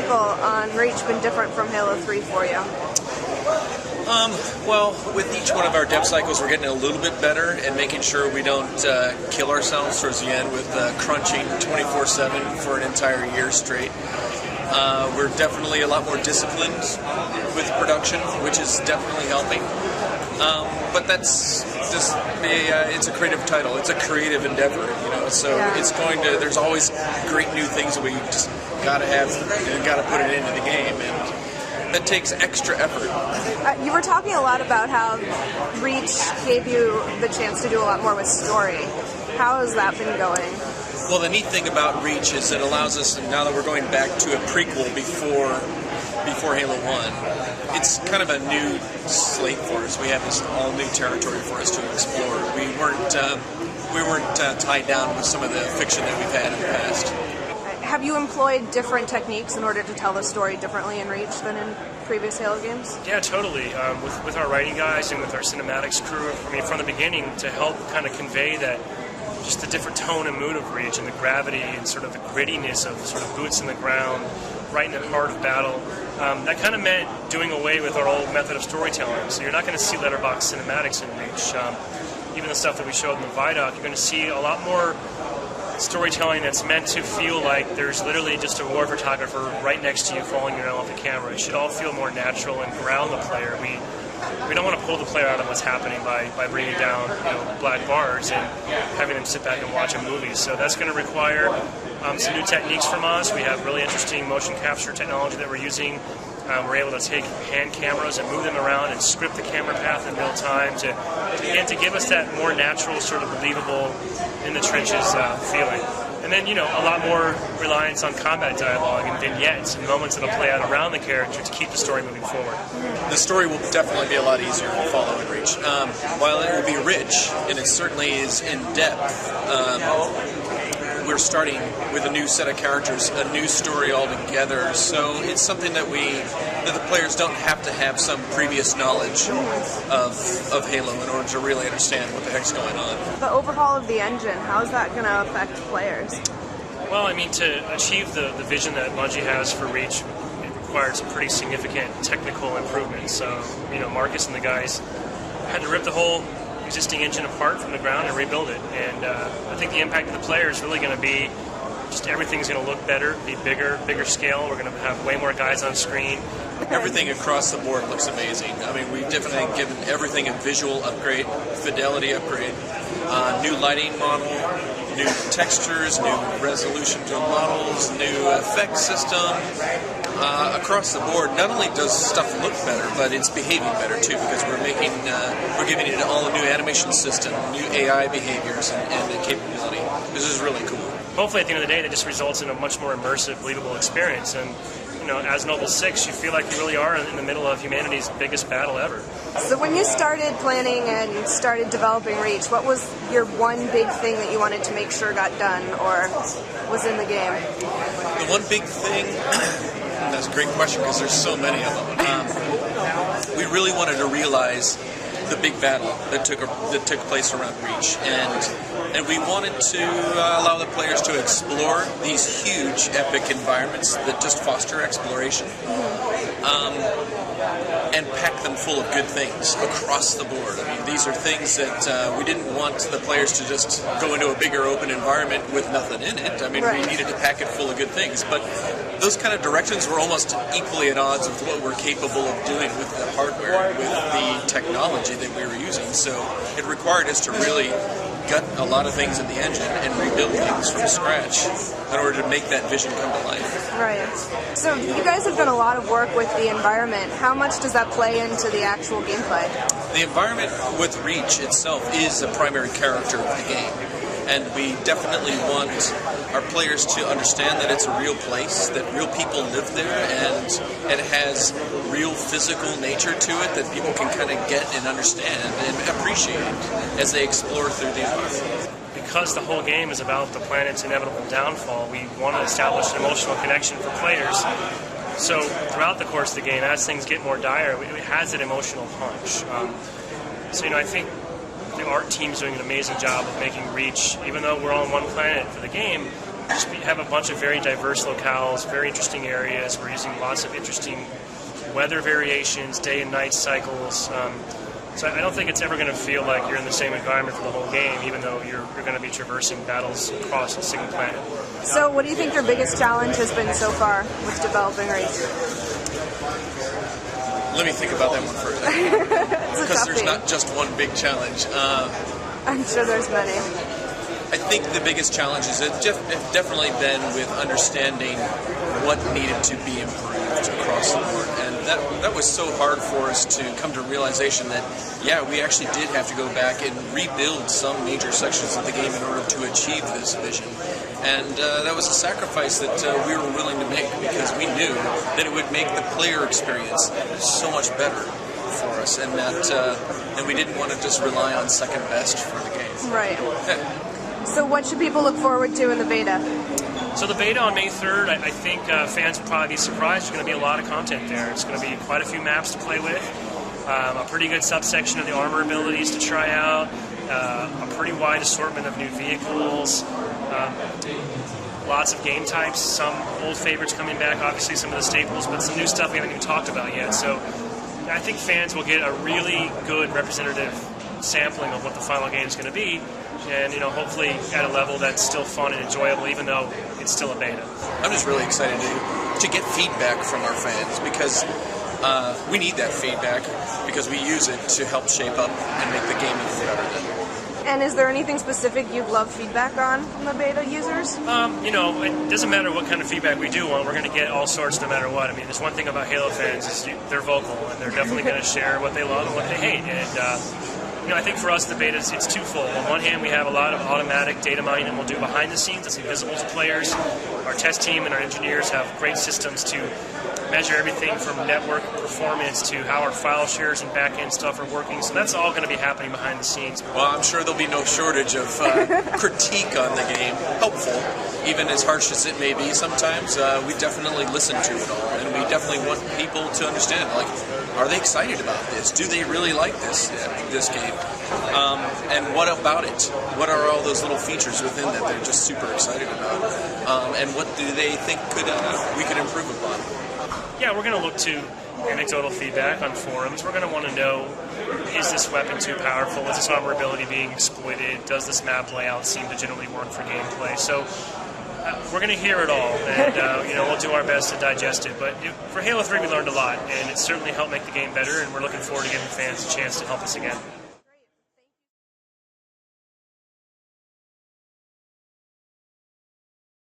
cycle on Reach been different from Halo 3 for you? Well, with each one of our dev cycles, we're getting a little bit better and making sure we don't kill ourselves towards the end with crunching 24/7 for an entire year straight. We're definitely a lot more disciplined with production, which is definitely helping. But that's just it's a creative title. It's a creative endeavor, you know. So it's going to. There's always great new things that we just gotta have and gotta put it into the game, and that takes extra effort. You were talking a lot about how Reach gave you the chance to do a lot more with story. How has that been going? Well, the neat thing about Reach is it allows us, now that we're going back to a prequel before Halo 1, it's kind of a new slate for us. We have this all new territory for us to explore. We weren't tied down with some of the fiction that we've had in the past. Have you employed different techniques in order to tell the story differently in Reach than in previous Halo games? Yeah, totally. With our writing guys and with our cinematics crew, I mean, from the beginning, to help kind of convey that just the different tone and mood of Reach and the gravity and sort of the grittiness of sort of boots in the ground, right in the heart of battle. That kind of meant doing away with our old method of storytelling. So you're not going to see letterbox cinematics in Reach. Even the stuff that we showed in the Vidoc, you're going to see a lot more storytelling that's meant to feel like there's literally just a war photographer right next to you following you around with the camera. It should all feel more natural and ground the player. We don't want to pull the player out of what's happening by bringing down black bars and having them sit back and watch a movie. So that's going to require some new techniques from us. We have really interesting motion capture technology that we're using. We're able to take hand cameras and move them around and script the camera path in real time to give us that more natural, sort of believable, in the trenches feeling. And then, a lot more reliance on combat dialogue and vignettes and moments that'll play out around the character to keep the story moving forward. The story will definitely be a lot easier to follow in Reach. While it will be rich, and it certainly is in depth, we're starting with a new set of characters, a new story altogether, so it's something that the players don't have to have some previous knowledge of Halo in order to really understand what the heck's going on. The overhaul of the engine, how is that going to affect players? Well, I mean, to achieve the vision that Bungie has for Reach, it required some pretty significant technical improvements. So, Marcus and the guys had to rip the whole existing engine apart from the ground and rebuild it. And I think the impact of the player is really going to be just everything's going to look better, be bigger scale. We're going to have way more guys on screen. Everything across the board looks amazing. I mean, we've definitely given everything a visual upgrade, fidelity upgrade, new lighting model, new textures, new resolution to models, new effect system. Across the board, not only does stuff look better, but it's behaving better too, because we're giving it all a new animation system, new AI behaviors, and capability. This is really cool. Hopefully, at the end of the day, that just results in a much more immersive, believable experience. And as Noble 6, you feel like you really are in the middle of humanity's biggest battle ever. So when you started planning and started developing Reach, what was your one big thing that you wanted to make sure got done or was in the game? The one big thing, that's a great question because there's so many of them. We really wanted to realize the big battle that took place around Reach, and we wanted to allow the players to explore these huge, epic environments that just foster exploration, and pack them full of good things across the board. I mean, these are things that we didn't want the players to just go into a bigger open environment with nothing in it. I mean, we needed to pack it full of good things, but those kind of directions were almost equally at odds with what we're capable of doing with the hardware, with the technology that we were using. So it required us to really gut a lot of things in the engine and rebuild things from scratch in order to make that vision come to life. Right. So you guys have done a lot of work with the environment. How much does that play into the actual gameplay? The environment with Reach itself is a primary character of the game. And we definitely want our players to understand that it's a real place, that real people live there, and it has real physical nature to it that people can kind of get and understand and appreciate as they explore through the environment. Because the whole game is about the planet's inevitable downfall, we want to establish an emotional connection for players. So throughout the course of the game, as things get more dire, it has an emotional punch. I think the art team's doing an amazing job of making Reach, even though we're on one planet for the game, have a bunch of very diverse locales, very interesting areas. We're using lots of interesting weather variations, day and night cycles. So I don't think it's ever going to feel like you're in the same environment for the whole game, even though you're going to be traversing battles across a single planet. So what do you think your biggest challenge has been so far with developing Reach? Let me think about that one for a second. Because there's not just one big challenge. I'm sure there's many. I think the biggest challenges have definitely been with understanding what needed to be improved across the board. And that was so hard for us to come to realization that, yeah, we actually did have to go back and rebuild some major sections of the game in order to achieve this vision. And that was a sacrifice that we were willing to make because we knew that it would make the player experience so much better for us, and that and we didn't want to just rely on second best for the game. Right. So what should people look forward to in the beta? So the beta on May 3rd, I think fans will probably be surprised. There's going to be a lot of content there. It's going to be quite a few maps to play with, a pretty good subsection of the armor abilities to try out, a pretty wide assortment of new vehicles, lots of game types, some old favorites coming back, obviously some of the staples, but some new stuff we haven't even talked about yet. So I think fans will get a really good representative sampling of what the final game is going to be, and hopefully at a level that's still fun and enjoyable, even though it's still a beta. I'm just really excited to get feedback from our fans because we need that feedback because we use it to help shape up and make the game even better. And is there anything specific you'd love feedback on from the beta users? It doesn't matter what kind of feedback we do want. We're going to get all sorts no matter what. I mean, there's one thing about Halo fans is they're vocal, and they're definitely going to share what they love and what they hate. And I think for us, the beta, it's twofold. On one hand, we have a lot of automatic data mining and we'll do behind the scenes that's invisible to players. Our test team and our engineers have great systems to measure everything from network performance to how our file shares and back-end stuff are working. So that's all going to be happening behind the scenes. Well, I'm sure there'll be no shortage of critique on the game. Helpful, even as harsh as it may be sometimes. We definitely listen to it all, and we definitely want people to understand, like, are they excited about this? Do they really like this game? And what about it? What are all those little features within that they're just super excited about? And what do they think we could improve upon? Yeah, we're going to look to anecdotal feedback on forums. We're going to want to know, is this weapon too powerful? Is this armor ability being exploited? Does this map layout seem to generally work for gameplay? So we're going to hear it all, and we'll do our best to digest it. But for Halo 3, we learned a lot, and it certainly helped make the game better, and we're looking forward to giving fans a chance to help us again.